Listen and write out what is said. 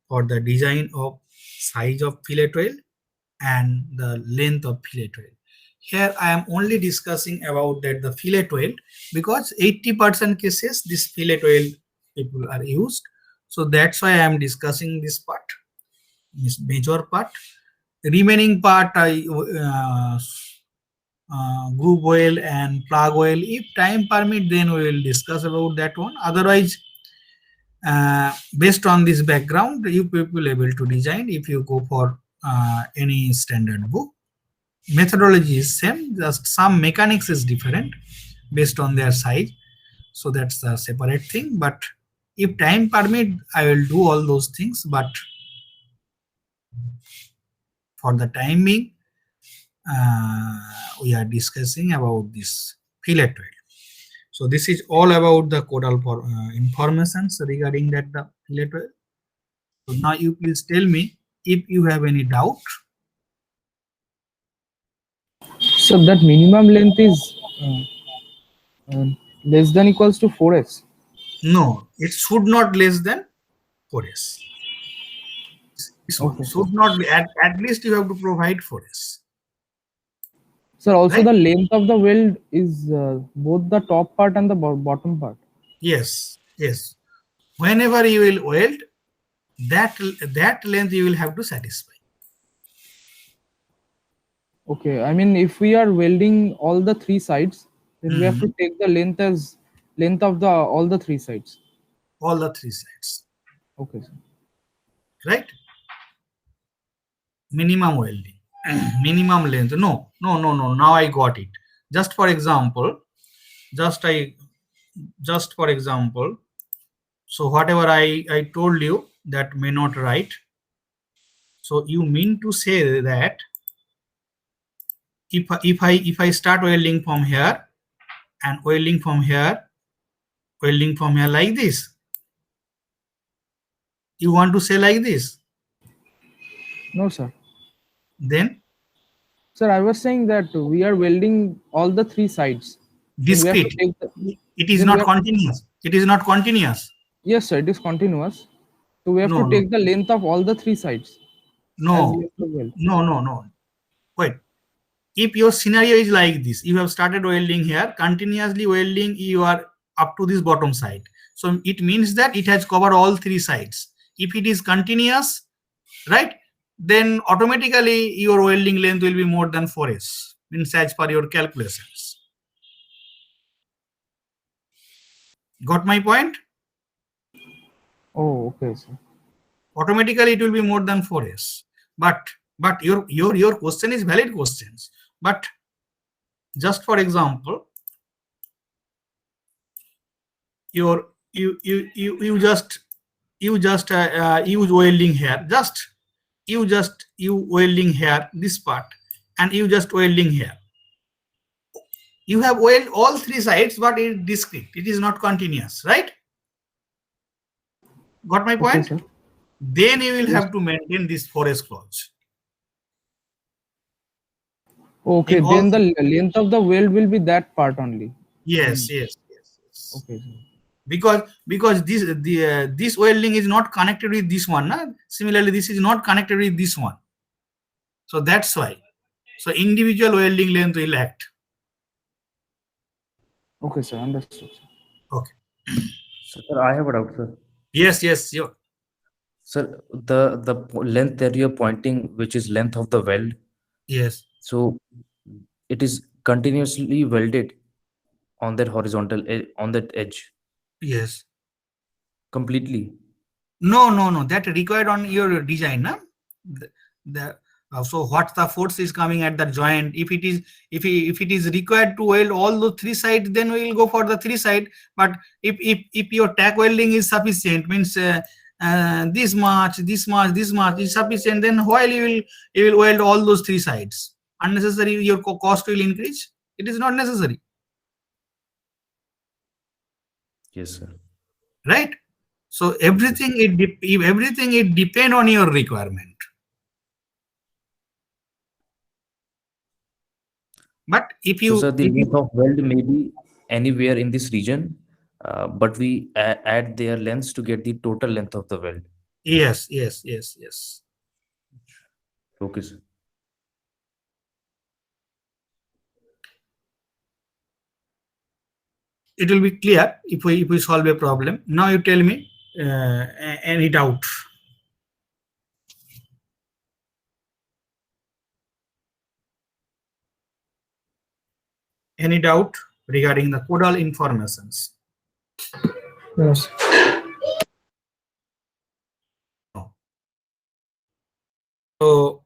for the design of size of fillet weld and the length of fillet weld. Here I am only discussing about that the fillet weld, because 80% cases this fillet weld people are used. So that's why I am discussing this part, this major part. Remaining part I groove oil and plug oil. If time permit, then we will discuss about that one. Otherwise, based on this background, you people able to design if you go for any standard book. Methodology is same, just some mechanics is different based on their size. So that's a separate thing. But if time permit, I will do all those things. But for the time being, we are discussing about this fillet weld. So this is all about the codal informations regarding that the fillet weld. So now you please tell me if you have any doubt. So that minimum length is less than equals to 4s. No, it should not less than 4s. This one Okay, sir. should not be, at least you have to provide 4s. Sir, also Right? the length of the weld is both the top part and the bottom part. Yes, yes. Whenever you will weld, that length you will have to satisfy. Okay, I mean if we are welding all the three sides, then we have to take the length as length of the all the three sides. All the three sides. Okay, sir. Right? Minimum welding. Minimum length. No. Now I got it. Just for example, for example, so whatever I told you that may not right. So you mean to say that if I start welding from here and welding from here like this, you want to say like this? No, sir. Then Sir, I was saying that we are welding all the three sides. Then we have to discrete. take It is then we not have continuous. It is not continuous. yes, sir, it is continuous. So we have to No. take the length of all the three sides as we No. have to weld. No. Wait. If your scenario is like this, you have started welding here, continuously welding, you are up to this bottom side. So it means that it has covered all three sides. If it is continuous, right, then automatically your welding length will be more than 4s, means as per your calculations. Got my point? Oh, okay, sir. Automatically it will be more than 4s. But your question is valid questions. But just for example, you just use welding here, you welding here this part, and you just welding here. You have weld all three sides, but it is discrete, it is not continuous, right? Got my point? Okay, sir. Then you will Yes. have to maintain this 4s clause. Okay, In all, then the length of the weld will be that part only. yes. Okay, sir. Because this welding is not connected with this one, na? Similarly this is not connected with this one, so that's why. So individual welding length will act. Okay, sir, understood, sir. Okay. Sir, I have a doubt, sir. Yes, sure. Sir, the length that you're pointing, which is length of the weld, Yes. so it is continuously welded on that horizontal on that edge Yes. completely. No. That required on your design, na? So what the force is coming at the joint? If it is required to weld all the three sides, then we will go for the three side. But if your tack welding is sufficient, means this much is sufficient, then while you will weld all those three sides, unnecessary your cost will increase. It is not necessary, Yes, sir. right? So everything it depend on your requirement. But if So, you sir, the length of weld may be anywhere in this region, but we add their lengths to get the total length of the weld. Yes. Okay, sir. It will be clear if we solve a problem. Now you tell me any doubt. Any doubt regarding the codal informations? Yes. So